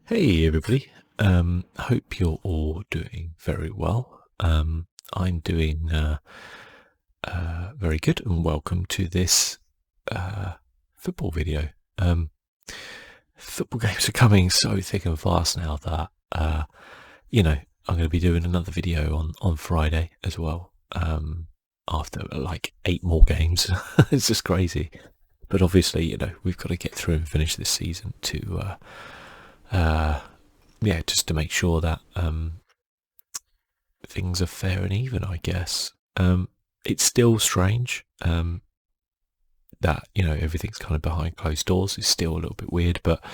Hey everybody, hope you're all doing very well. I'm doing very good, and welcome to this football video. Football games are coming so thick and fast now that I'm going to be doing another video on Friday as well. After like 8 more games, it's just crazy. But obviously, we've got to get through and finish this season to just to make sure that things are fair and even, I guess. It's still strange that everything's kind of behind closed doors. It's still a little bit weird, but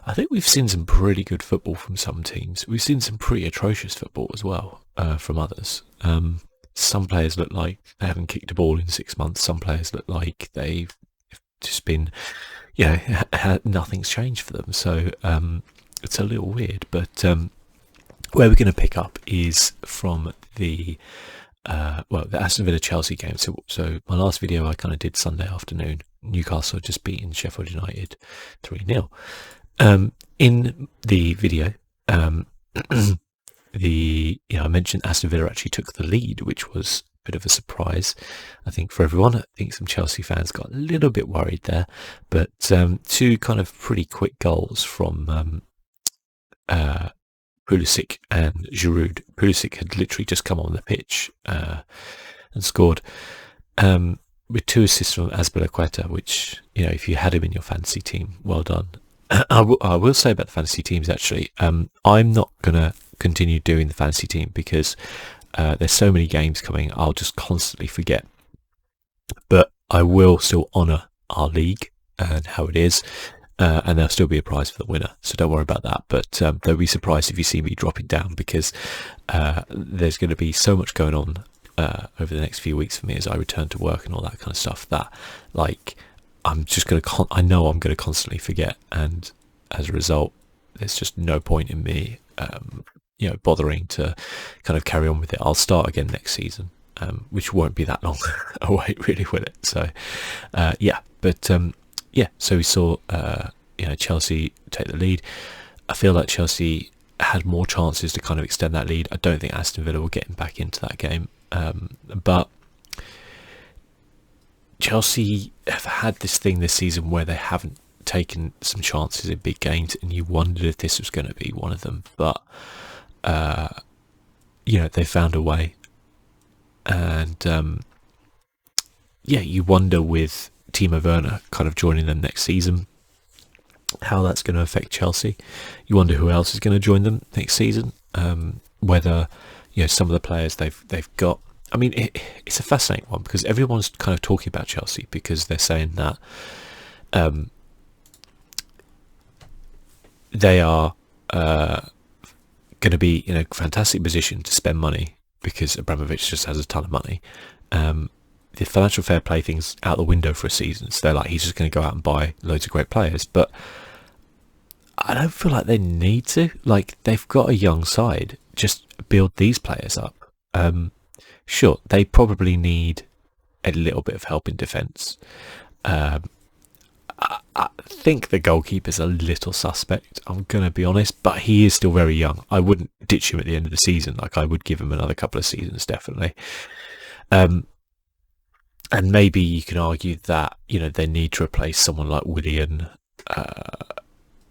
I think we've seen some pretty good football from some teams. We've seen some pretty atrocious football as well from others. Some players look like they haven't kicked a ball in 6 months. Some players look like they've just been, nothing's changed for them. So it's a little weird, but where we're going to pick up is from the Aston Villa Chelsea game. So my last video I kind of did Sunday afternoon. Newcastle had just beaten Sheffield United 3-0. In the video, I mentioned Aston Villa actually took the lead, which was a bit of a surprise, I think, for everyone. I think some Chelsea fans got a little bit worried there, but two kind of pretty quick goals from Pulisic and Giroud. Pulisic had literally just come on the pitch and scored with 2 assists from Azpilicueta, which, if you had him in your fantasy team, well done. I will say about the fantasy teams, actually, I'm not going to continue doing the fantasy team because there's so many games coming, I'll just constantly forget. But I will still honour our league and how it is, and there'll still be a prize for the winner, so don't worry about that. But don't be surprised if you see me dropping down, because there's going to be so much going on over the next few weeks for me as I return to work and all that kind of stuff, that I'm just going to I know I'm going to constantly forget, and as a result there's just no point in me bothering to kind of carry on with it. I'll start again next season, which won't be that long away, really, will it? So so we saw Chelsea take the lead. I feel like Chelsea had more chances to kind of extend that lead. I don't think Aston Villa were getting back into that game, but Chelsea have had this thing this season where they haven't taken some chances in big games, and you wondered if this was going to be one of them. But they found a way, and you wonder with Timo Werner kind of joining them next season, how that's going to affect Chelsea. You wonder who else is going to join them next season. Whether some of the players they've got. I mean, it's a fascinating one, because everyone's kind of talking about Chelsea because they're saying that they are going to be in a fantastic position to spend money because Abramovich just has a ton of money. The financial fair play thing's out the window for a season, so they're like, he's just going to go out and buy loads of great players. But I don't feel like they need to. They've got a young side, just build these players up. Sure, they probably need a little bit of help in defence. I think the goalkeeper's a little suspect, I'm going to be honest, but he is still very young. I wouldn't ditch him at the end of the season. I would give him another couple of seasons, definitely. And maybe you can argue that, they need to replace someone like Willian.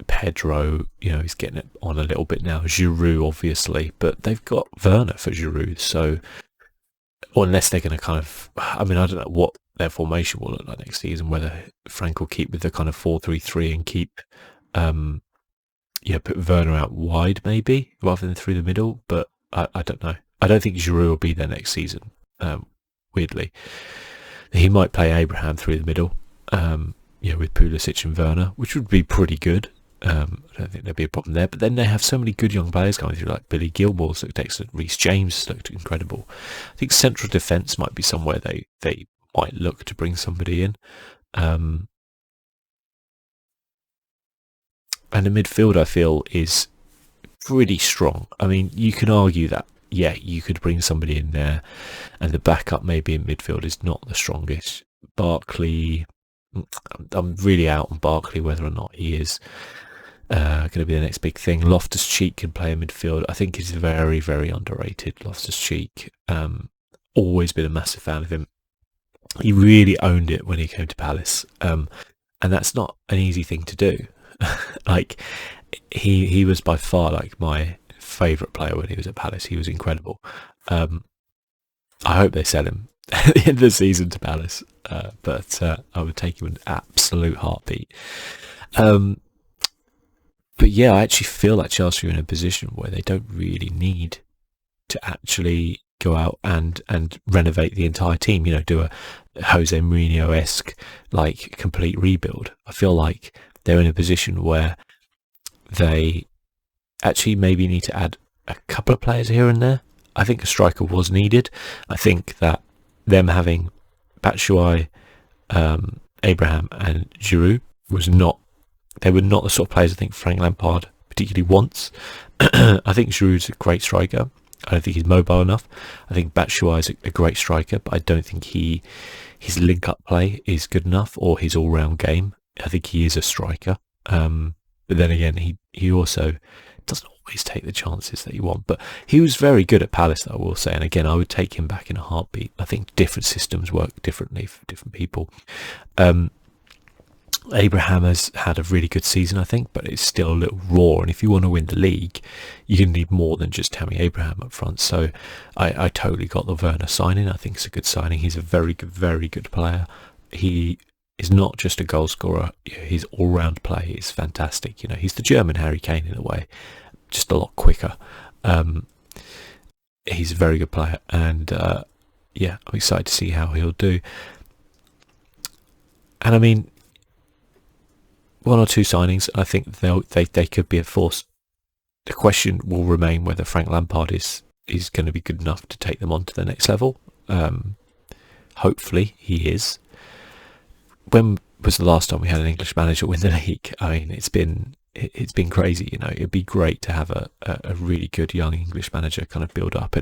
Pedro, he's getting it on a little bit now. Giroud, obviously, but they've got Werner for Giroud, so unless they're going to kind of, I don't know what their formation will look like next season, whether Frank will keep with the kind of 4-3-3 and keep, put Werner out wide maybe, rather than through the middle, but I don't know. I don't think Giroud will be there next season, weirdly. He might play Abraham through the middle, with Pulisic and Werner, which would be pretty good. I don't think there'd be a problem there. But then they have so many good young players coming through, like Billy Gilmore's looked excellent, Reece James looked incredible. I think central defence might be somewhere they might look to bring somebody in. And the midfield, I feel, is pretty strong. You can argue that, you could bring somebody in there, and the backup maybe in midfield is not the strongest. Barkley, I'm really out on Barkley, whether or not he is going to be the next big thing. Loftus-Cheek can play in midfield. I think he's very, very underrated, Loftus-Cheek. Always been a massive fan of him. He really owned it when he came to Palace, and that's not an easy thing to do. Like, he was by far like my favourite player when he was at Palace. He was incredible. I hope they sell him at the end of the season to Palace, but I would take him in an absolute heartbeat. But yeah, I actually feel like Chelsea are in a position where they don't really need to actually go out and renovate the entire team, do a Jose Mourinho-esque like complete rebuild. I feel like they're in a position where they actually maybe need to add a couple of players here and there. I think a striker was needed. I think that them having Batshuayi, Abraham and Giroud they were not the sort of players I think Frank Lampard particularly wants. I think Giroud's a great striker. I don't think he's mobile enough. I think Batshuayi is a great striker, but I don't think his link-up play is good enough, or his all-round game. I think he is a striker. But then again, he also doesn't always take the chances that you want. But he was very good at Palace, I will say. And again, I would take him back in a heartbeat. I think different systems work differently for different people. Abraham has had a really good season, I think, but it's still a little raw. And if you want to win the league, you're going to need more than just Tammy Abraham up front. So I totally got the Werner signing. I think it's a good signing. He's a very good player. He is not just a goal scorer. His all-round play is fantastic. He's the German Harry Kane in a way, just a lot quicker. He's a very good player, and I'm excited to see how he'll do. And I mean, one or two signings, I think they could be a force. The question will remain whether Frank Lampard is going to be good enough to take them on to the next level. Hopefully he is. When was the last time we had an English manager win the league? I mean, it's been crazy. It'd be great to have a really good young English manager kind of build up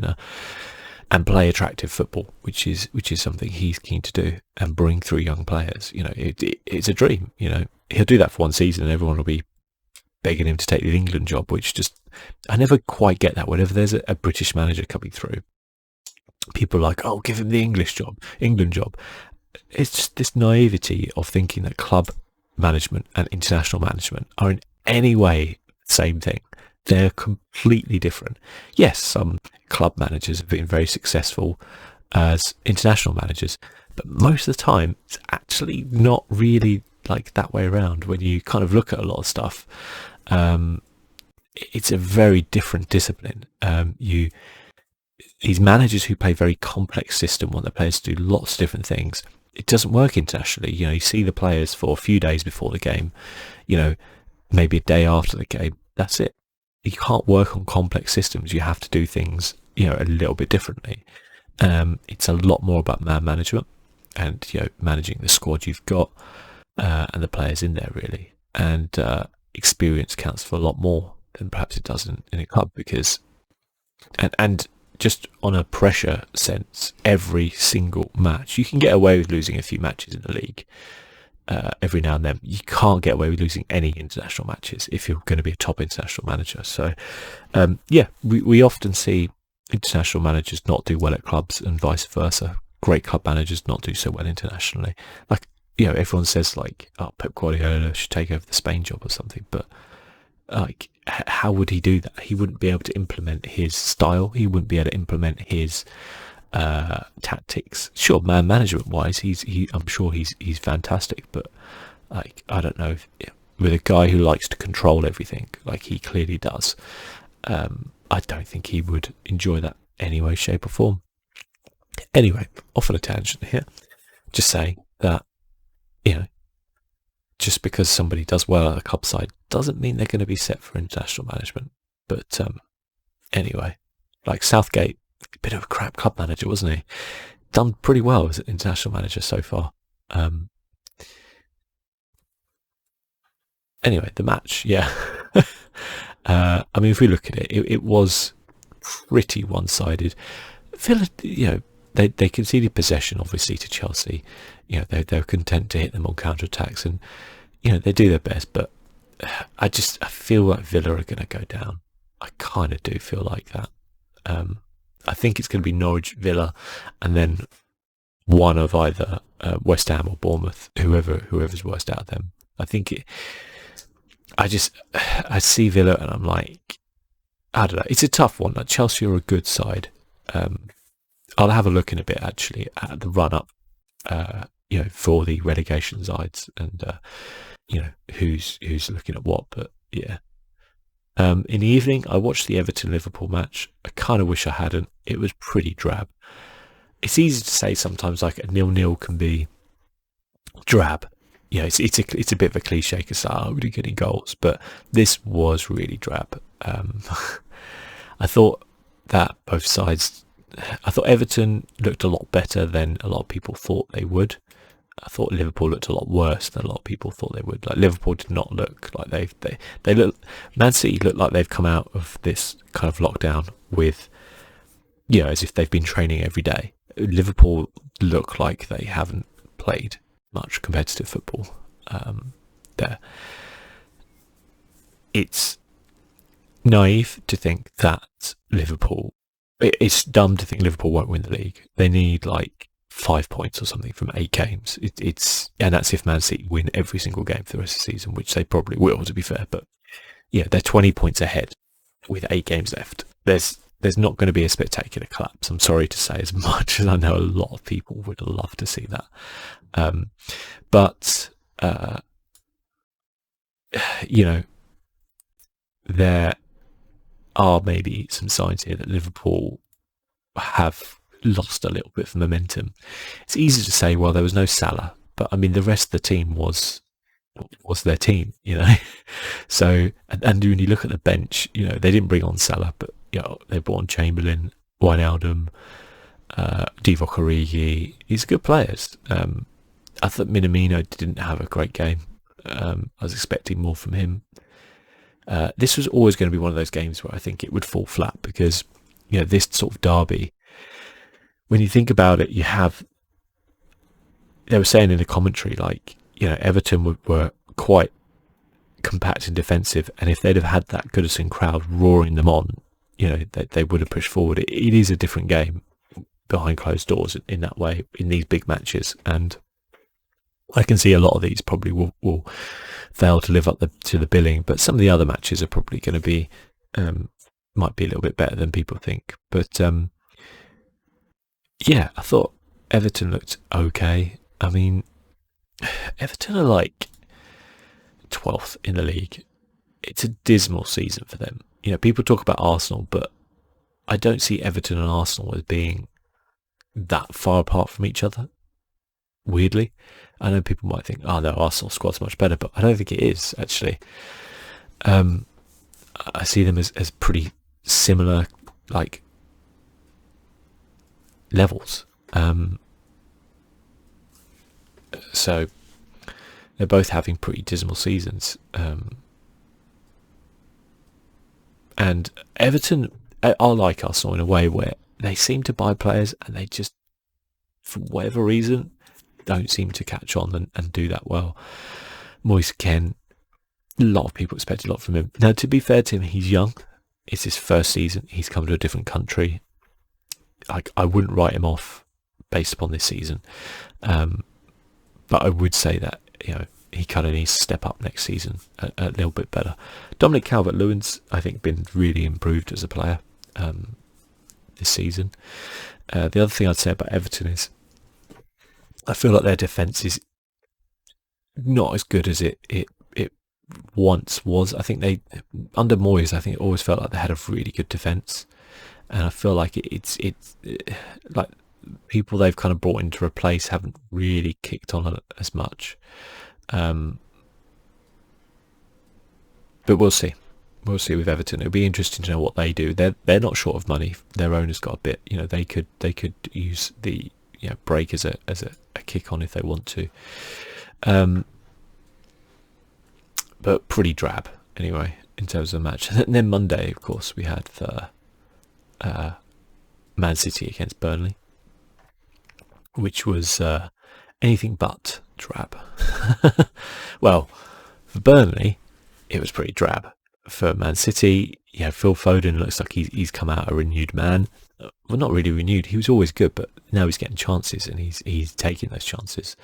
and play attractive football, which is something he's keen to do, and bring through young players. It's a dream. He'll do that for one season and everyone will be begging him to take the England job, which just, I never quite get that. Whenever there's a British manager coming through, people are like, oh, give him the England job. It's just this naivety of thinking that club management and international management are in any way the same thing. They're completely different. Yes, some club managers have been very successful as international managers, but most of the time it's actually not really like that way around. When you kind of look at a lot of stuff, it's a very different discipline. These managers who play very complex system want their players to do lots of different things. It doesn't work internationally. You see the players for a few days before the game, maybe a day after the game. That's it. You can't work on complex systems. You have to do things, a little bit differently. It's a lot more about man management and, managing the squad you've got and the players in there, really. And experience counts for a lot more than perhaps it does in a club, because, and just on a pressure sense, every single match, you can get away with losing a few matches in the league every now and then. You can't get away with losing any international matches if you're going to be a top international manager. So we often see international managers not do well at clubs and vice versa. Great club managers not do so well internationally. Like, everyone says like, oh, Pep Guardiola should take over the Spain job or something, but like, how would he do that? He wouldn't be able to implement his style. He wouldn't be able to implement his tactics. Sure, man management wise, I'm sure he's fantastic, but like, I don't know if with a guy who likes to control everything like he clearly does, I don't think he would enjoy that any way, shape or form. Anyway, off on a tangent here. Just saying that, just because somebody does well at a club side doesn't mean they're going to be set for international management. But anyway, like Southgate, a bit of a crap club manager, wasn't he? Done pretty well as an international manager so far. Anyway, the match, yeah. I mean, if we look at it, it was pretty one-sided. They conceded possession, obviously, to Chelsea. They were content to hit them on counter-attacks, and they do their best. But I feel like Villa are going to go down. I kind of do feel like that. I think it's going to be Norwich, Villa, and then one of either West Ham or Bournemouth, whoever's worst out of them. I think I see Villa and I'm like, I don't know. It's a tough one. Like Chelsea are a good side. I'll have a look in a bit actually at the run up, for the relegation sides and who's looking at what. But yeah. In the evening, I watched the Everton Liverpool match. I kind of wish I hadn't. It was pretty drab. It's easy to say sometimes like a 0-0 can be drab. It's a bit of a cliche because we didn't get any goals, but this was really drab. I thought that both sides. I thought Everton looked a lot better than a lot of people thought they would. I thought Liverpool looked a lot worse than a lot of people thought they would. Like Liverpool did not look like they look. Man City looked like they've come out of this kind of lockdown with, as if they've been training every day. Liverpool look like they haven't played much competitive football. There, it's naive to think that Liverpool. It's dumb to think Liverpool won't win the league. They need like 5 points or something from 8 games. And that's if Man City win every single game for the rest of the season, which they probably will, to be fair. But yeah, they're 20 points ahead with 8 games left. There's not going to be a spectacular collapse. I'm sorry to say, as much as I know a lot of people would love to see that. But there are maybe some signs here that Liverpool have lost a little bit of momentum. It's easy to say, well, there was no Salah, but I mean, the rest of the team was their team, So, and when you look at the bench, they didn't bring on Salah, but they brought on Chamberlain, Wijnaldum, Divock Origi. These are good players. I thought Minamino didn't have a great game. I was expecting more from him. This was always going to be one of those games where I think it would fall flat because, this sort of derby, when you think about it, they were saying in the commentary, like, Everton were quite compact and defensive, and if they'd have had that Goodison crowd roaring them on, they would have pushed forward. It is a different game behind closed doors in that way, in these big matches, and I can see a lot of these probably will fail to live up to the billing, but some of the other matches are probably going to be, might be a little bit better than people think. But yeah, I thought Everton looked okay. I mean, Everton are like 12th in the league. It's a dismal season for them. People talk about Arsenal, but I don't see Everton and Arsenal as being that far apart from each other. Weirdly, I know people might think, oh no, Arsenal squad's much better, but I don't think it is actually. I see them as pretty similar, like, levels. So they're both having pretty dismal seasons. And Everton are like Arsenal in a way where they seem to buy players and they just, for whatever reason, don't seem to catch on and do that well. Moise Kean, a lot of people expect a lot from him. Now, to be fair to him, he's young. It's his first season. He's come to a different country. I wouldn't write him off based upon this season. But I would say that, he kind of needs to step up next season a little bit better. Dominic Calvert-Lewin's, I think, been really improved as a player this season. The other thing I'd say about Everton is I feel like their defence is not as good as it once was. I think under Moyes, I think it always felt like they had a really good defence, and I feel like it's like people they've kind of brought in to replace haven't really kicked on as much. But we'll see. We'll see with Everton. It'll be interesting to know what they do. They're not short of money. Their owner's got a bit. They could use the break as a kick on if they want to. But pretty drab anyway in terms of the match. And then Monday, of course, we had the Man City against Burnley, which was anything but drab. Well, for Burnley, it was pretty drab. For Man City, Phil Foden looks like he's come out a renewed man. Well, not really renewed. He was always good, but now he's getting chances and he's taking those chances.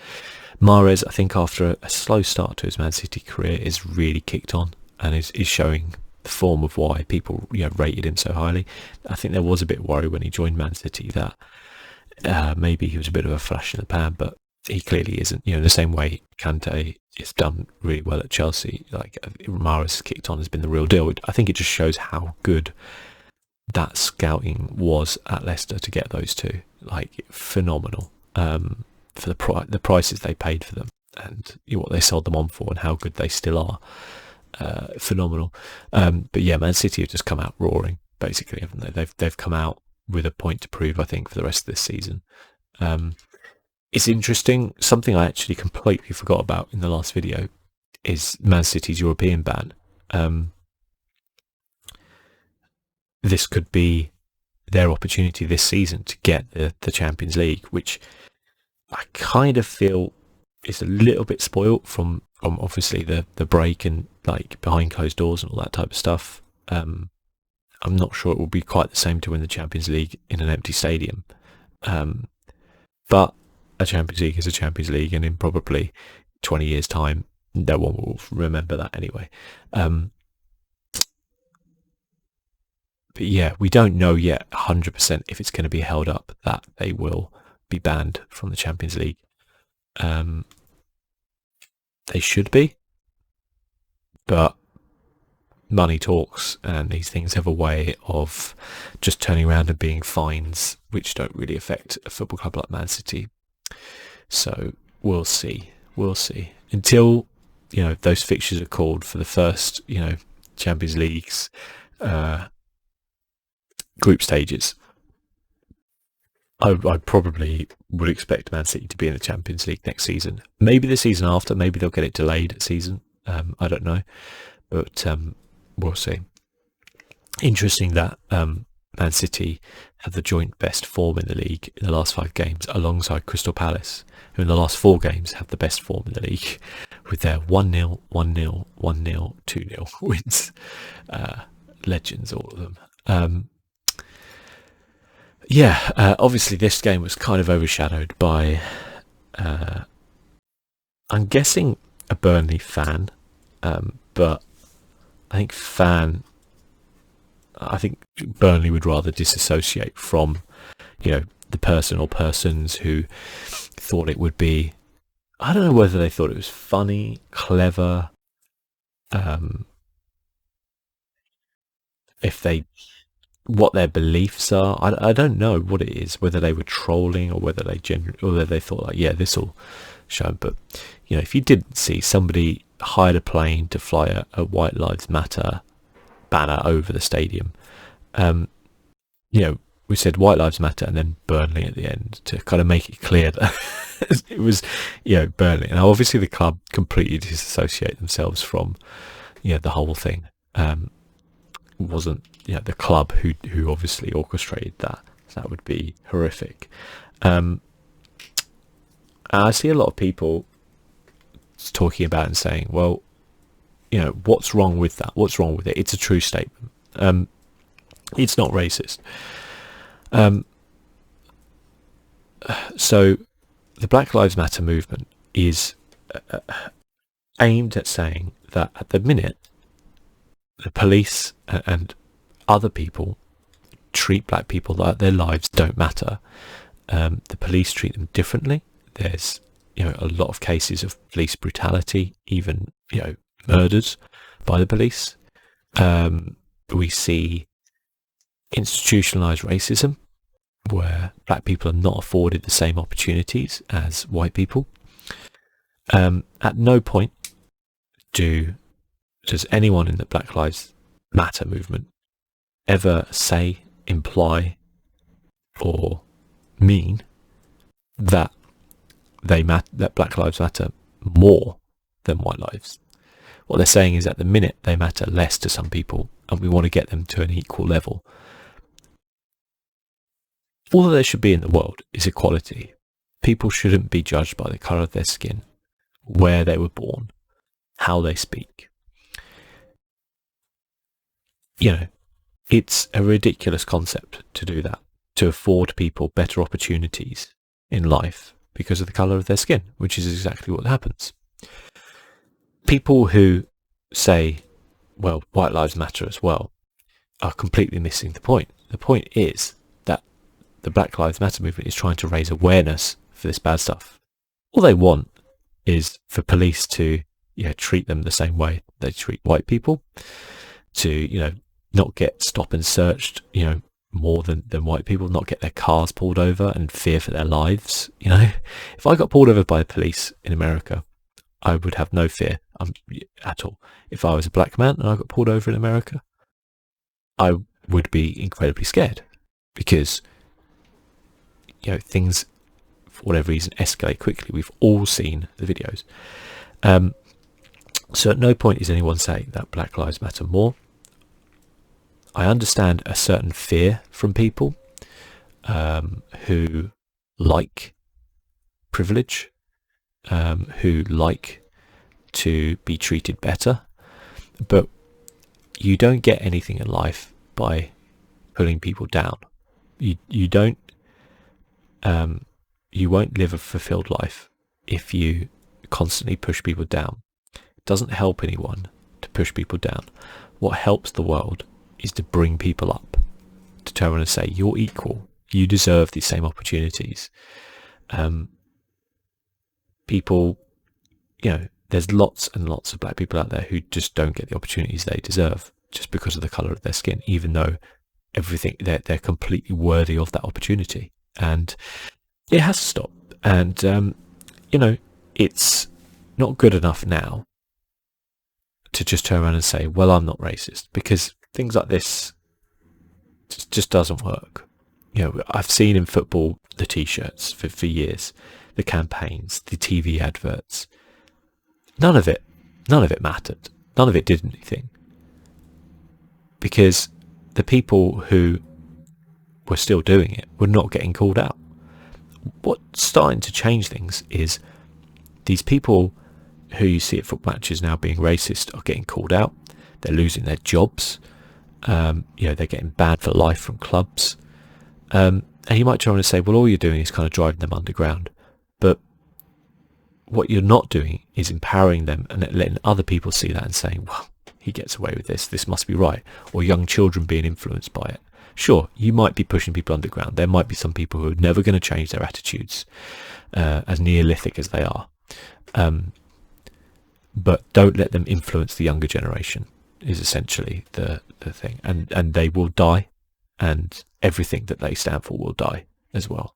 Mahrez, I think after a slow start to his Man City career, is really kicked on and is showing the form of why people rated him so highly. I think there was a bit of worry when he joined Man City that maybe he was a bit of a flash in the pan, but he clearly isn't. The same way Kante has done really well at Chelsea, like Mahrez kicked on has been the real deal. I think it just shows how good that scouting was at Leicester to get those two. Like, phenomenal for the prices they paid for them and what they sold them on for and how good they still are. Phenomenal. But yeah, Man City have just come out roaring, basically, haven't they? They've come out with a point to prove, I think, for the rest of this season. It's interesting. Something I actually completely forgot about in the last video is Man City's European ban. This could be their opportunity this season to get the Champions League, which I kind of feel is a little bit spoilt from obviously the break and like behind closed doors and all that type of stuff. I'm not sure it will be quite the same to win the Champions League in an empty stadium. But a Champions League is a Champions League, and in probably 20 years' time, no one will remember that anyway. But yeah, we don't know yet 100% if it's going to be held up that they will be banned from the Champions League. They should be, but money talks, and these things have a way of just turning around and being fines, which don't really affect a football club like Man City. So we'll see. Until those fixtures are called for the first Champions League's group stages. I probably would expect Man City to be in the Champions League next season. Maybe the season after. Maybe they'll get it delayed a season. I don't know, but we'll see. Interesting that Man City have the joint best form in the league in the last 5 games, alongside Crystal Palace, who in the last 4 games have the best form in the league, with their 1-0, 1-0, 1-0, 2-0 wins. Legends, all of them. Obviously this game was kind of overshadowed by, I'm guessing, a Burnley fan, but I think Burnley would rather disassociate from, the person or persons who thought it would be, I don't know whether they thought it was funny, clever, what their beliefs are. I don't know what it is, whether they were trolling or whether they thought like, yeah, this will show them. But if you did see somebody hired a plane to fly a White Lives Matter banner over the stadium, we said White Lives Matter and then Burnley at the end to kind of make it clear that it was Burnley. And obviously the club completely disassociate themselves from the whole thing. Wasn't the club who obviously orchestrated that. So that would be horrific. I see a lot of people talking about and saying, well, what's wrong with that? What's wrong with it? It's a true statement. It's not racist. So the Black Lives Matter movement is aimed at saying that at the minute, the police and other people treat black people like their lives don't matter. The police treat them differently. There's a lot of cases of police brutality, even murders by the police. We see institutionalized racism, where black people are not afforded the same opportunities as white people. At no point does anyone in the Black Lives Matter movement ever say, imply, or mean that that Black Lives Matter more than white lives. What they're saying is at the minute they matter less to some people, and we want to get them to an equal level. All that there should be in the world is equality. People shouldn't be judged by the colour of their skin, where they were born, how they speak. you know, it's a ridiculous concept to do that, to afford people better opportunities in life because of the colour of their skin, which is exactly what happens. People who say, well, white lives matter as well, are completely missing the point. The point is that the Black Lives Matter movement is trying to raise awareness for this bad stuff. All they want is for police to treat them the same way they treat white people, to not get stop and searched more than white people, not get their cars pulled over and fear for their lives. If I got pulled over by the police in America, I would have no fear at all. If I was a black man and I got pulled over in America, I would be incredibly scared, because things, for whatever reason, escalate quickly. We've all seen the videos. So at no point is anyone saying that Black Lives Matter more. I understand a certain fear from people who like privilege, who like to be treated better, but you don't get anything in life by pulling people down. You don't. You won't live a fulfilled life if you constantly push people down. It doesn't help anyone to push people down. What helps the world is to bring people up, to turn around and say, you're equal, you deserve these same opportunities. People, there's lots and lots of black people out there who just don't get the opportunities they deserve just because of the colour of their skin, even though they're completely worthy of that opportunity. And it has to stop. And it's not good enough now to just turn around and say, well, I'm not racist, because things like this just doesn't work. I've seen in football the t-shirts for years, the campaigns, the TV adverts. None of it mattered. None of it did anything, because the people who were still doing it were not getting called out. What's starting to change things is these people who you see at football matches now being racist are getting called out. They're losing their jobs. They're getting banned for life from clubs. And you might try and say, well, all you're doing is kind of driving them underground. But what you're not doing is empowering them and letting other people see that and saying, well, he gets away with this must be right. Or young children being influenced by it. Sure, you might be pushing people underground. There might be some people who are never going to change their attitudes, as Neolithic as they are. But don't let them influence the younger generation, is essentially the thing. And they will die, and everything that they stand for will die as well.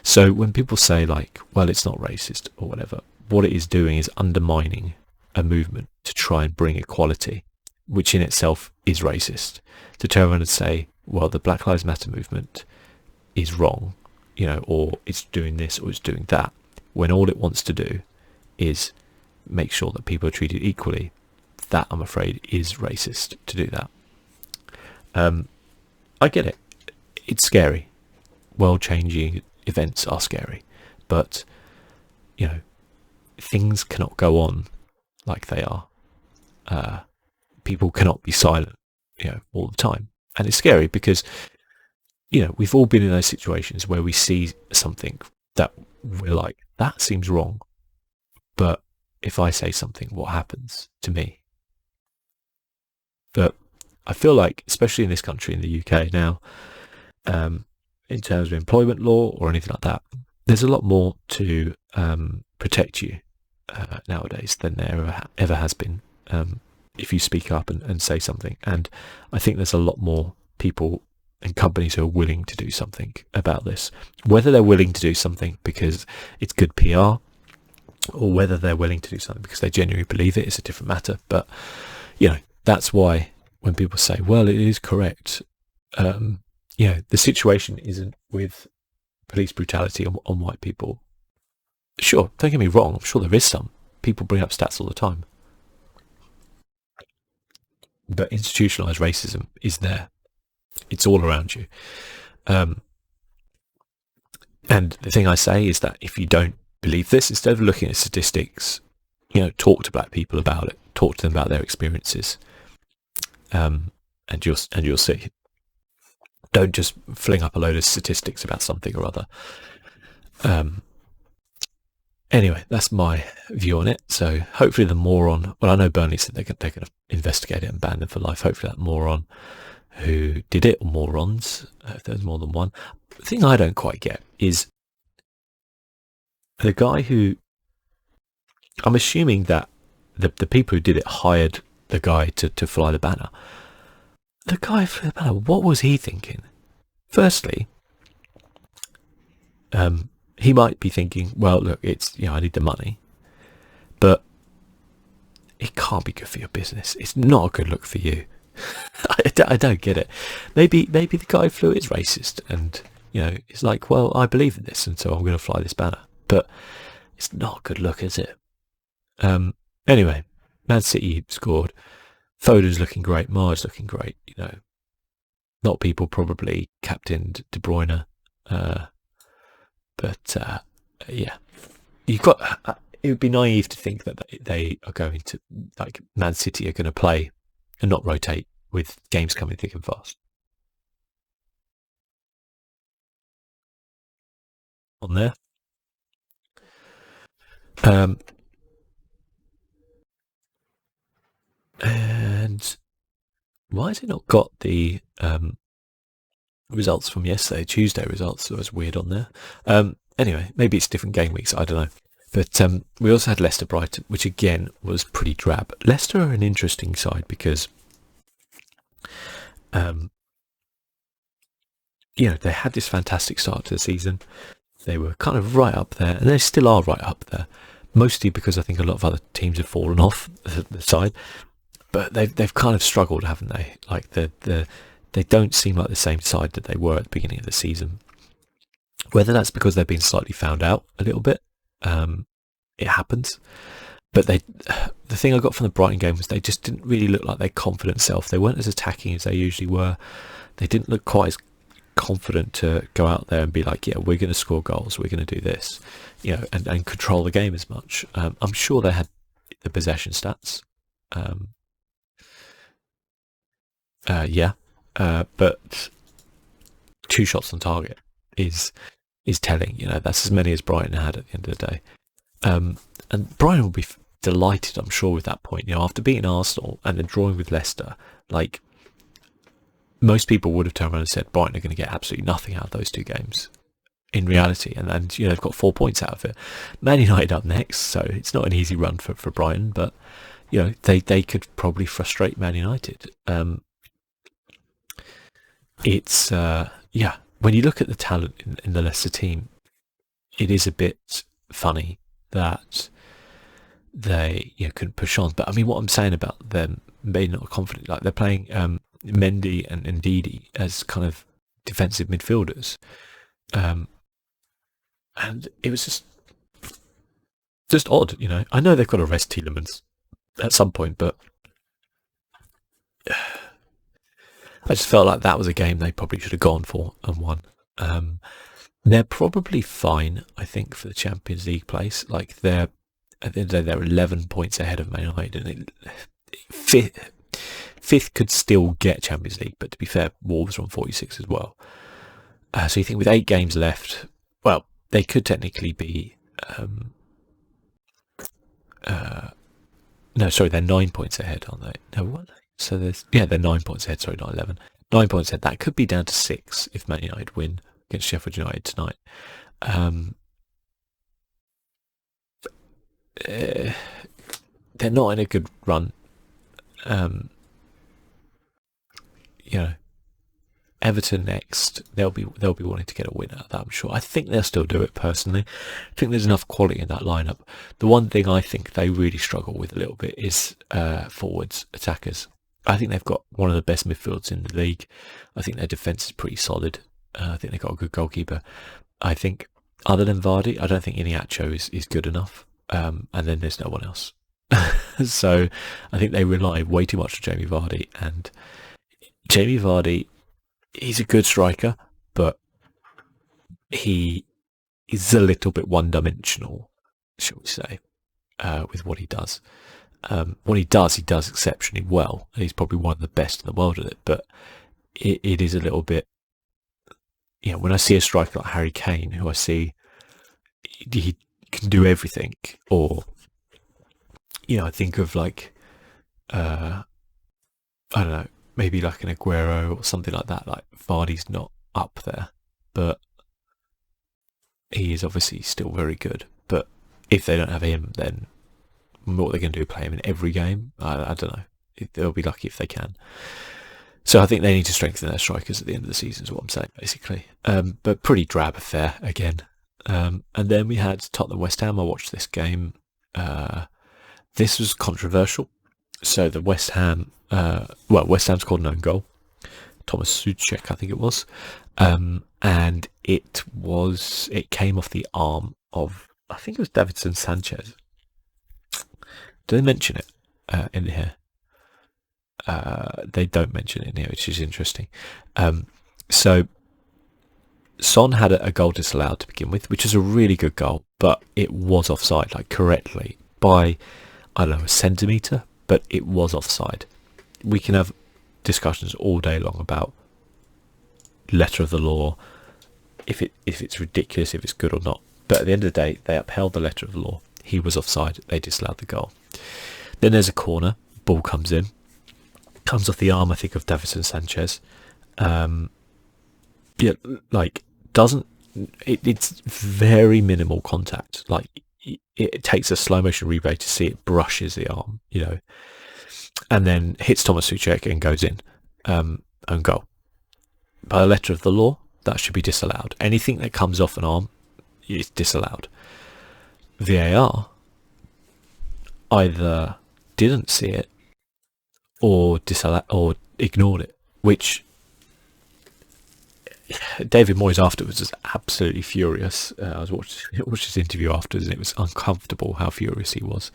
So when people say, like, well, it's not racist or whatever, what it is doing is undermining a movement to try and bring equality, which in itself is racist. To turn around and say, well, the Black Lives Matter movement is wrong, or it's doing this or it's doing that, when all it wants to do is make sure that people are treated equally. That, I'm afraid, is racist to do that. I get it. It's scary. World-changing events are scary. But, things cannot go on like they are. People cannot be silent, all the time. And it's scary because, we've all been in those situations where we see something that we're like, that seems wrong. But if I say something, what happens to me? But I feel like, especially in this country, in the UK now, in terms of employment law or anything like that, there's a lot more to protect you nowadays than there ever has been, if you speak up and say something. And I think there's a lot more people and companies who are willing to do something about this. Whether they're willing to do something because it's good PR, or whether they're willing to do something because they genuinely believe it, is a different matter. But, that's why when people say, well, it is correct, the situation isn't with police brutality on white people. Sure, don't get me wrong, I'm sure there is some. People bring up stats all the time. But institutionalized racism is there. It's all around you. And the thing I say is that if you don't believe this, instead of looking at statistics, talk to black people about it, talk to them about their experiences, and and you'll see. Don't just fling up a load of statistics about something or other. Anyway, that's my view on it. So hopefully the moron, well, I know Burnley said they're going to investigate it and ban them for life. Hopefully that moron who did it, or morons, if there's more than one. The thing I don't quite get is the guy who, I'm assuming that the people who did it hired the guy to fly the banner. The guy for the banner, what was he thinking? Firstly, he might be thinking, well, look, it's, I need the money, but it can't be good for your business. It's not a good look for you. I don't get it. Maybe the guy who flew it is racist, and it's like, well, I believe in this, and so I'm going to fly this banner. But it's not a good look, is it? Anyway, Man City scored. Foden's looking great. Mahr's looking great. A lot of people probably captained De Bruyne, but yeah, you've got. It would be naive to think that they are going to, like, Man City are going to play and not rotate with games coming thick and fast. On there. And why has it not got the results from yesterday? Tuesday results. That was weird on there. Anyway, maybe it's different game weeks. I don't know. But we also had Leicester Brighton, which again was pretty drab. Leicester are an interesting side because, they had this fantastic start to the season. They were kind of right up there, and they still are right up there. Mostly because I think a lot of other teams have fallen off the side, but they've kind of struggled, haven't they? Like they don't seem like the same side that they were at the beginning of the season. Whether that's because they've been slightly found out a little bit, it happens. But the thing I got from the Brighton game was they just didn't really look like their confident self. They weren't as attacking as they usually were. They didn't look quite as confident to go out there and be like, yeah, we're going to score goals, we're going to do this, and control the game as much. I'm sure they had the possession stats. But 2 shots on target is telling. That's as many as Brighton had at the end of the day. And Brighton will be delighted, I'm sure, with that point. After beating Arsenal and then drawing with Leicester, like, most people would have turned around and said Brighton are going to get absolutely nothing out of those 2 games in reality, and they've got 4 points out of it. Man United up next, so it's not an easy run for Brighton, but they could probably frustrate Man United. It's when you look at the talent in the Leicester team, it is a bit funny that they couldn't push on. But I mean, what I'm saying about them being not confident, like they're playing Mendy and Ndidi as kind of defensive midfielders, and it was just odd. I know they've got to rest Tielemans at some point, but I just felt like that was a game they probably should have gone for and won. They're probably fine, I think, for the Champions League place. Like, at the end of the day, they're 11 points ahead of Man United, and fifth could still get Champions League, but to be fair, Wolves are on 46 as well. So you think with 8 games left, well, they could technically be no, sorry, they're 9 points ahead, aren't they? No, what? So they're 9 points ahead. Sorry, not 11. 9 points ahead. That could be down to 6 if Man United win against Sheffield United tonight. They're not in a good run. Everton next. They'll be wanting to get a win out of that, I'm sure. I think they'll still do it personally. I think there's enough quality in that lineup. The one thing I think they really struggle with a little bit is forwards, attackers. I think they've got one of the best midfields in the league. I think their defence is pretty solid. I think they've got a good goalkeeper. I think, other than Vardy, I don't think Iheanacho is good enough. And then there's no one else. So I think they rely way too much on Jamie Vardy. And Jamie Vardy, he's a good striker, but he is a little bit one-dimensional, shall we say, with what he does. When he does exceptionally well. He's probably one of the best in the world at it, but it is a little bit, when I see a striker like Harry Kane, who I see he can do everything, or I think of like I don't know, maybe like an Aguero or something like that. Like Vardy's not up there, but he is obviously still very good. But if they don't have him, then what they're going to do, play him in every game? I don't know. They'll be lucky if they can. So I think they need to strengthen their strikers at the end of the season, is what I'm saying, basically. But pretty drab affair again. And then we had Tottenham West Ham. I watched this game. This was controversial. So the West Ham scored an own goal. Thomas Souček, I think it was. And it came off the arm of, I think it was Davinson Sanchez. Do they mention it in here? They don't mention it in here, which is interesting. So Son had a goal disallowed to begin with, which is a really good goal, but it was offside, like correctly, by, I don't know, a centimetre, but it was offside. We can have discussions all day long about letter of the law, if it's ridiculous, if it's good or not. But at the end of the day, they upheld the letter of the law. He was offside. They disallowed the goal. Then there's a corner. Ball comes in. Comes off the arm, I think, of Davinson Sanchez. It's very minimal contact. Like, it takes a slow motion replay to see it brushes the arm, and then hits Thomas Souček and goes in. Own goal. By the letter of the law, that should be disallowed. Anything that comes off an arm is disallowed. VAR either didn't see it or ignored it, which David Moyes afterwards was absolutely furious. I watched his interview afterwards, and it was uncomfortable how furious he was,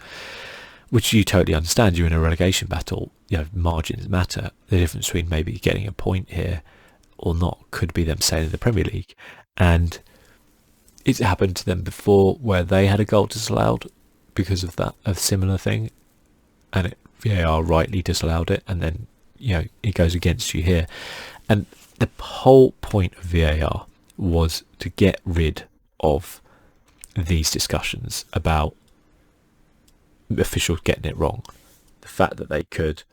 which you totally understand. You're in a relegation battle, margins matter. The difference between maybe getting a point here or not could be them staying in the Premier League. And it's happened to them before where they had a goal disallowed because of that, a similar thing, and VAR rightly disallowed it, and then it goes against you here. And the whole point of VAR was to get rid of these discussions about officials getting it wrong. The fact that they could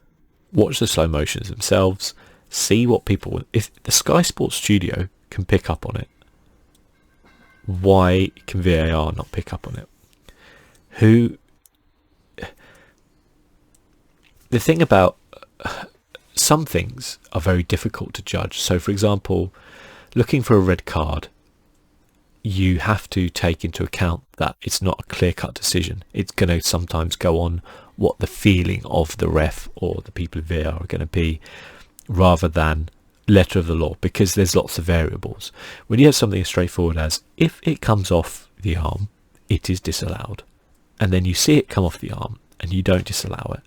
watch the slow motions themselves, see what people, if the Sky Sports studio can pick up on it, why can VAR not pick up on it? The thing about some things are very difficult to judge. So, for example, looking for a red card, you have to take into account that it's not a clear-cut decision. It's going to sometimes go on what the feeling of the ref or the people in VAR are going to be, rather than letter of the law, because there's lots of variables. When you have something as straightforward as, if it comes off the arm, it is disallowed, and then you see it come off the arm and you don't disallow it,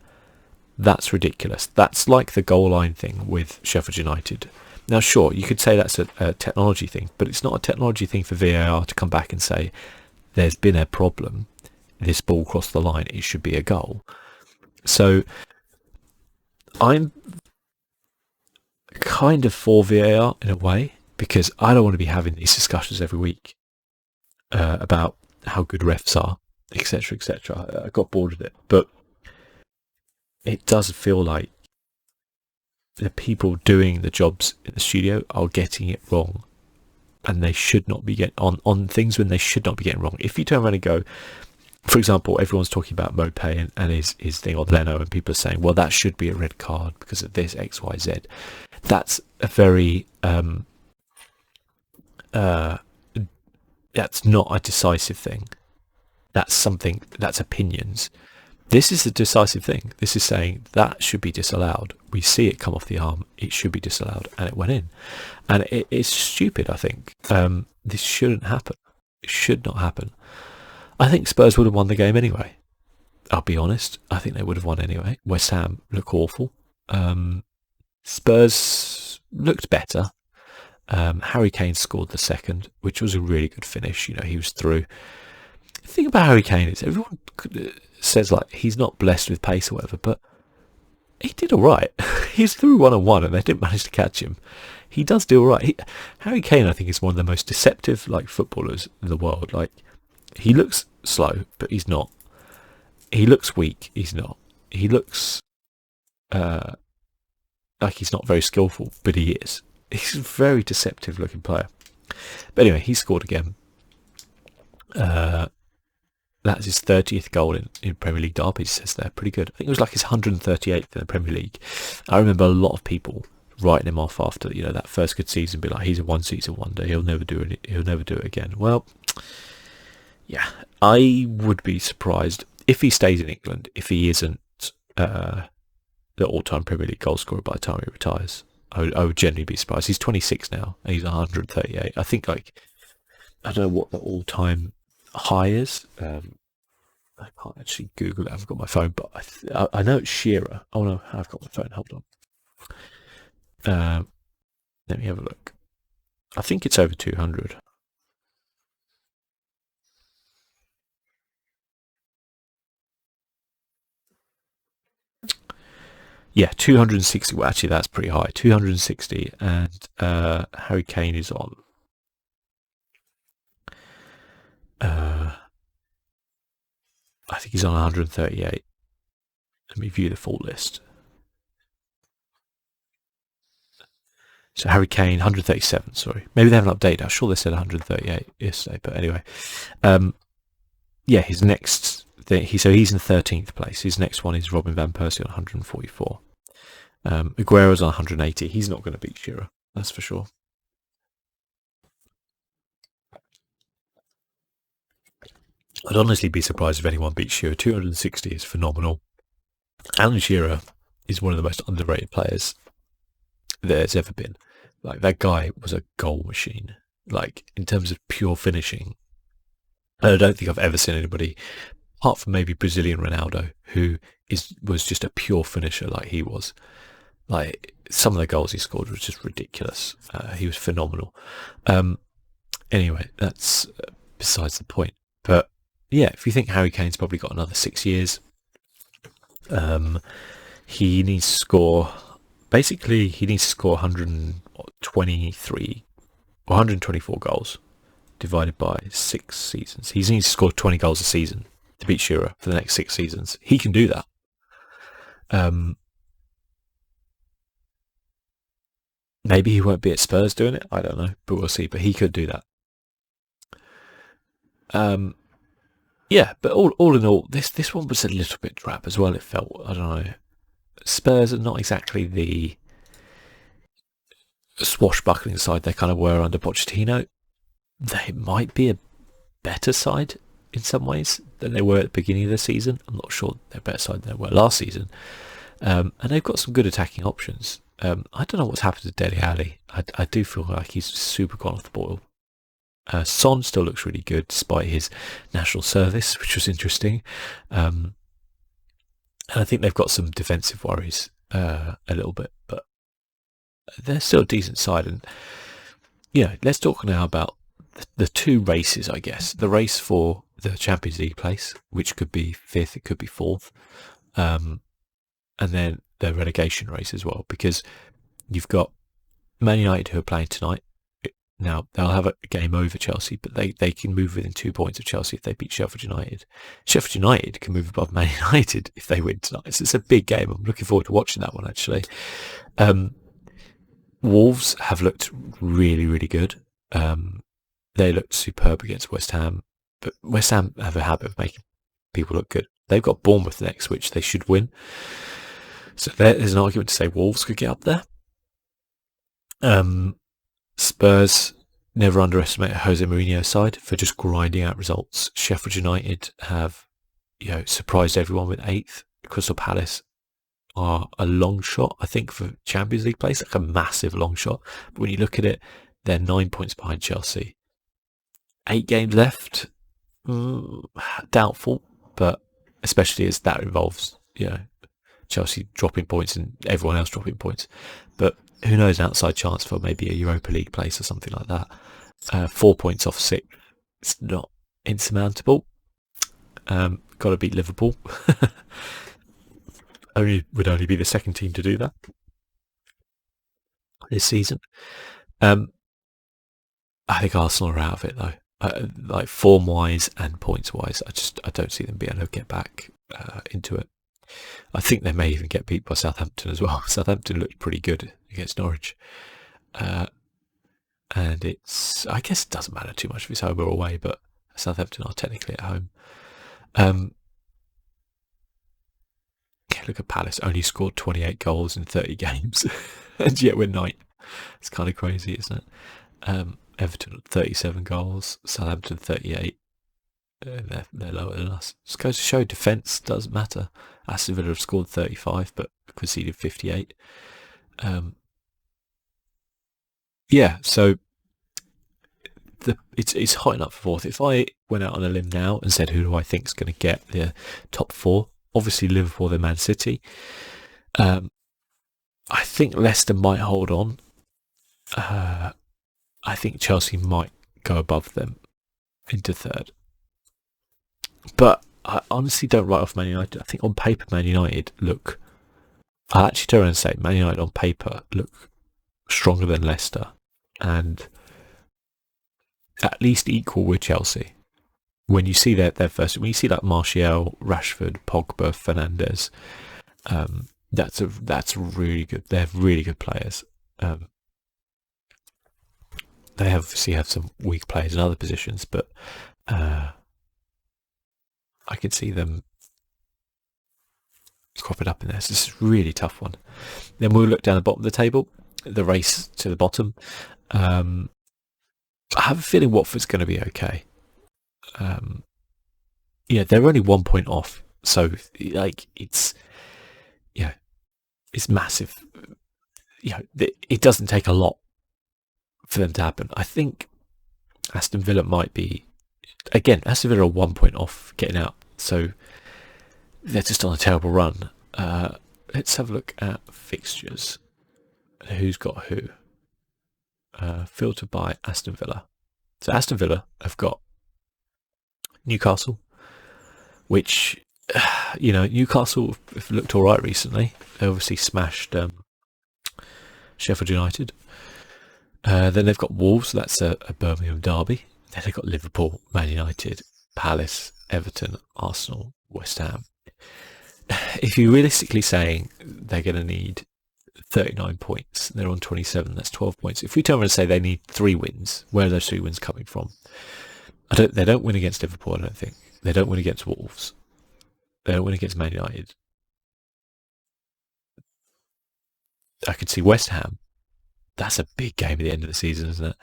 that's ridiculous. That's like the goal line thing with Sheffield United. Now, sure, you could say that's a technology thing, but it's not a technology thing for VAR to come back and say, there's been a problem, this ball crossed the line, it should be a goal. So I'm kind of for VAR in a way, because I don't want to be having these discussions every week about how good refs are, etc., etc. I got bored of it, but it does feel like the people doing the jobs in the studio are getting it wrong, and they should not be getting on things when they should not be getting wrong. If you turn around and go, for example, everyone's talking about Mopé and his thing on Leno, and people are saying, well, that should be a red card because of this X, Y, Z. That's a very that's not a decisive thing. That's something, that's opinions. This is a decisive thing. This is saying that should be disallowed. We see it come off the arm, it should be disallowed, and it went in. And it's stupid, I think. This shouldn't happen. It should not happen. I think Spurs would have won the game anyway. I'll be honest. I think they would have won anyway. West Ham look awful. Spurs looked better. Harry Kane scored the second, which was a really good finish. He was through. The thing about Harry Kane is everyone says like he's not blessed with pace or whatever, but he did all right. He's through 1-on-1 and they didn't manage to catch him. He does do all right. Harry Kane, I think, is one of the most deceptive like footballers in the world. Like, he looks slow, but he's not. He looks weak. He's not. He looks like he's not very skillful, but he is. He's a very deceptive looking player. But anyway, he scored again. That's his 30th goal in Premier League derbies, says there. Pretty good. I think it was like his 138th in the Premier League. I remember a lot of people writing him off after that first good season, be like, he's a one season wonder. He'll never do it. He'll never do it again. Well, yeah, I would be surprised if he stays in England, if he isn't the all-time Premier League goal scorer by the time he retires. I would genuinely be surprised. He's 26 now, and he's 138. I think, I don't know what the all-time high is. I can't actually Google it. I've got my phone, but I know it's Shearer. Oh no, I've got my phone. Hold on. Let me have a look. I think it's over 200. Yeah, 260. Well, actually, that's pretty high. 260, and Harry Kane is on. I think he's on 138. Let me view the full list. So Harry Kane, 137. Sorry, maybe they haven't updated. I'm sure they said 138 yesterday, but anyway, yeah, his next thing. He's in 13th place. His next one is Robin van Persie on 144. Aguero's on 180. He's not going to beat Shearer, that's for sure. I'd honestly be surprised if anyone beats Shearer. 260 is phenomenal. Alan Shearer is one of the most underrated players there's ever been. Like, that guy was a goal machine. Like, in terms of pure finishing, I don't think I've ever seen anybody, apart from maybe Brazilian Ronaldo, who was just a pure finisher like he was. Like, some of the goals he scored was just ridiculous. He was phenomenal. Anyway, that's besides the point. But yeah, if you think Harry Kane's probably got another 6 years, he needs to score. Basically, he needs to score 123 or 124 goals divided by 6 seasons. He needs to score 20 goals a season to beat Shearer for the next 6 seasons. He can do that. Maybe he won't be at Spurs doing it. I don't know, but we'll see. But he could do that. Yeah, but all in all, this one was a little bit drab as well. It felt, I don't know. Spurs are not exactly the swashbuckling side they kind of were under Pochettino. They might be a better side in some ways than they were at the beginning of the season. I'm not sure they're a better side than they were last season. And they've got some good attacking options. I don't know what's happened to Dele Alli. I do feel like he's super gone off the boil. Son still looks really good despite his national service, which was interesting. And I think they've got some defensive worries a little bit, but they're still a decent side. And let's talk now about the two races, I guess. The race for the Champions League place, which could be 5th, it could be 4th, and then the relegation race as well, because you've got Man United who are playing tonight. Now, they'll have a game over Chelsea, but they can move within 2 points of Chelsea if they beat Sheffield United. Sheffield United can move above Man United if they win tonight. So it's a big game. I'm looking forward to watching that one, actually. Wolves have looked really, really good. They looked superb against West Ham, but West Ham have a habit of making people look good. They've got Bournemouth next, which they should win. So there's an argument to say Wolves could get up there. Spurs, never underestimate Jose Mourinho's side for just grinding out results. Sheffield United have, surprised everyone with 8th. Crystal Palace are a long shot, I think, for Champions League place, like a massive long shot. But when you look at it, they're 9 points behind Chelsea. 8 games left, doubtful, but especially as that involves, Chelsea dropping points and everyone else dropping points. But who knows, an outside chance for maybe a Europa League place or something like that. 4 points off 6th. It's not insurmountable. Got to beat Liverpool. Would only be the second team to do that this season. I think Arsenal are out of it though. Like form wise and points wise, I don't see them being able to get back into it. I think they may even get beat by Southampton as well. Southampton looked pretty good against Norwich, and I guess it doesn't matter too much if it's home or away, but Southampton are technically at home. Look at Palace, only scored 28 goals in 30 games, and yet we're ninth. It's kind of crazy, isn't it? Everton 37 goals, Southampton 38. They're lower than us. Just goes to show defence doesn't matter. Aston Villa have scored 35 but conceded 58. So it's hot enough for fourth. If I went out on a limb now and said who do I think is going to get the top four, obviously Liverpool, then Man City. I think Leicester might hold on. I think Chelsea might go above them into third. But I honestly don't write off Man United. I think on paper Man United look... I'll actually turn around and say Man United on paper look stronger than Leicester and at least equal with Chelsea. When you see their first... When you see like Martial, Rashford, Pogba, Fernandes, that's really good. They're really good players. They obviously have some weak players in other positions, but I can see them cropping up in there. So this is a really tough one. Then we'll look down the bottom of the table, the race to the bottom. I have a feeling Watford's going to be okay. They're only 1 point off, so like it's massive. It doesn't take a lot for them to happen. I think Aston Villa might be, again, Aston Villa are 1 point off getting out, so they're just on a terrible run. Let's have a look at fixtures. Who's got who? Filtered by Aston Villa. So Aston Villa have got Newcastle, which, Newcastle have looked all right recently. They obviously smashed Sheffield United. Then they've got Wolves, so that's a Birmingham derby. Then they've got Liverpool, Man United, Palace, Everton, Arsenal, West Ham. If you're realistically saying they're going to need 39 points, they're on 27, that's 12 points. If we turn around and say they need 3 wins, where are those 3 wins coming from? They don't win against Liverpool, I don't think. They don't win against Wolves. They don't win against Man United. I could see West Ham. That's a big game at the end of the season, isn't it?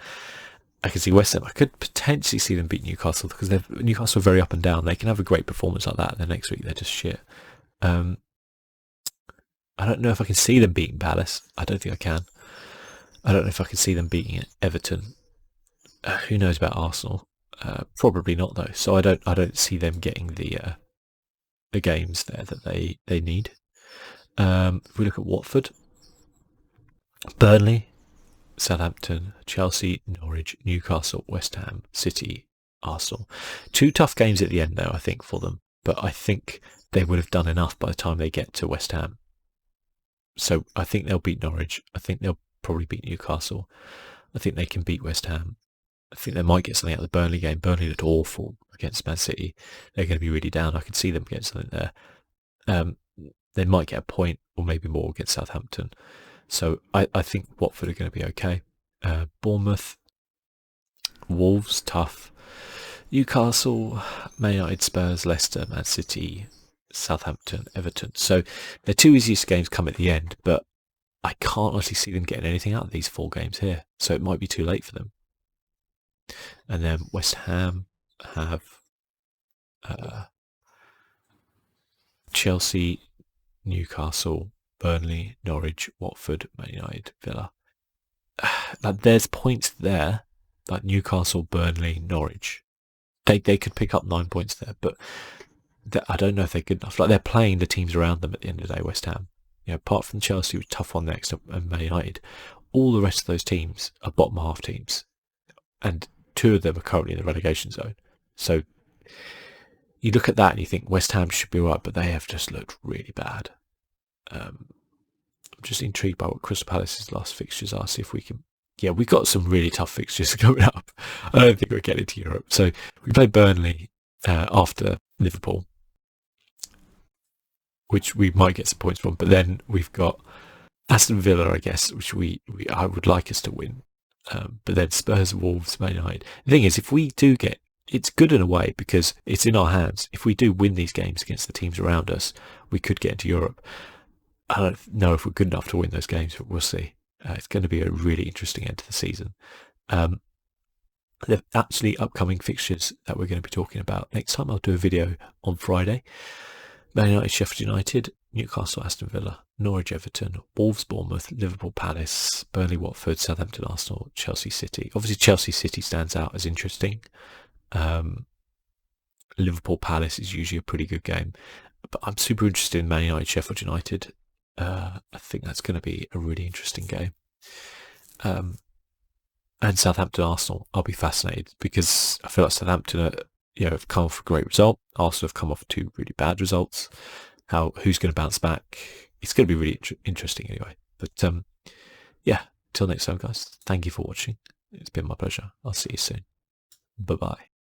I could see West Ham. I could potentially see them beat Newcastle because Newcastle are very up and down. They can have a great performance like that, and then next week they're just shit. I don't know if I can see them beating Palace. I don't think I can. I don't know if I can see them beating Everton. Who knows about Arsenal? Probably not though. So I don't see them getting the games there that they need. If we look at Watford, Burnley, Southampton, Chelsea, Norwich, Newcastle, West Ham, City, Arsenal. 2 tough games at the end though, I think, for them. But I think they would have done enough by the time they get to West Ham. So I think they'll beat Norwich. I think they'll probably beat Newcastle. I think they can beat West Ham. I think they might get something out of the Burnley game. Burnley looked awful against Man City. They're going to be really down. I could see them getting something there. They might get a point or maybe more against Southampton. So I think Watford are going to be okay. Bournemouth, Wolves, tough. Newcastle, Man United, Spurs, Leicester, Man City, Southampton, Everton. So their 2 easiest games come at the end, but I can't honestly see them getting anything out of these 4 games here. So it might be too late for them. And then West Ham have Chelsea, Newcastle, Burnley, Norwich, Watford, Man United, Villa. There's points there, like Newcastle, Burnley, Norwich. They could pick up 9 points there, but I don't know if they're good enough. Like, they're playing the teams around them at the end of the day, West Ham. Apart from Chelsea, which tough one next, and Man United, all the rest of those teams are bottom half teams, and 2 of them are currently in the relegation zone. So you look at that and you think West Ham should be right, but they have just looked really bad. I'm just intrigued by what Crystal Palace's last fixtures are. See if we can. Yeah, we've got some really tough fixtures coming up. I don't think we're getting to Europe. So we play Burnley after Liverpool, which we might get some points from. But then we've got Aston Villa, I guess, which I would like us to win. But then Spurs, Wolves, Man United. The thing is, if we do get, it's good in a way because it's in our hands. If we do win these games against the teams around us, we could get into Europe. I don't know if we're good enough to win those games, but we'll see. It's going to be a really interesting end to the season. The actually upcoming fixtures that we're going to be talking about next time. I'll do a video on Friday. Man United, Sheffield United, Newcastle, Aston Villa, Norwich, Everton, Wolves, Bournemouth, Liverpool, Palace, Burnley, Watford, Southampton, Arsenal, Chelsea, City. Obviously, Chelsea City stands out as interesting. Liverpool, Palace is usually a pretty good game. But I'm super interested in Man United, Sheffield United. I think that's going to be a really interesting game. And Southampton, Arsenal, I'll be fascinated because I feel like Southampton have come off a great result. Arsenal have come off 2 really bad results. Who's going to bounce back? It's going to be really interesting anyway. But yeah, till next time, guys. Thank you for watching. It's been my pleasure. I'll see you soon. Bye-bye.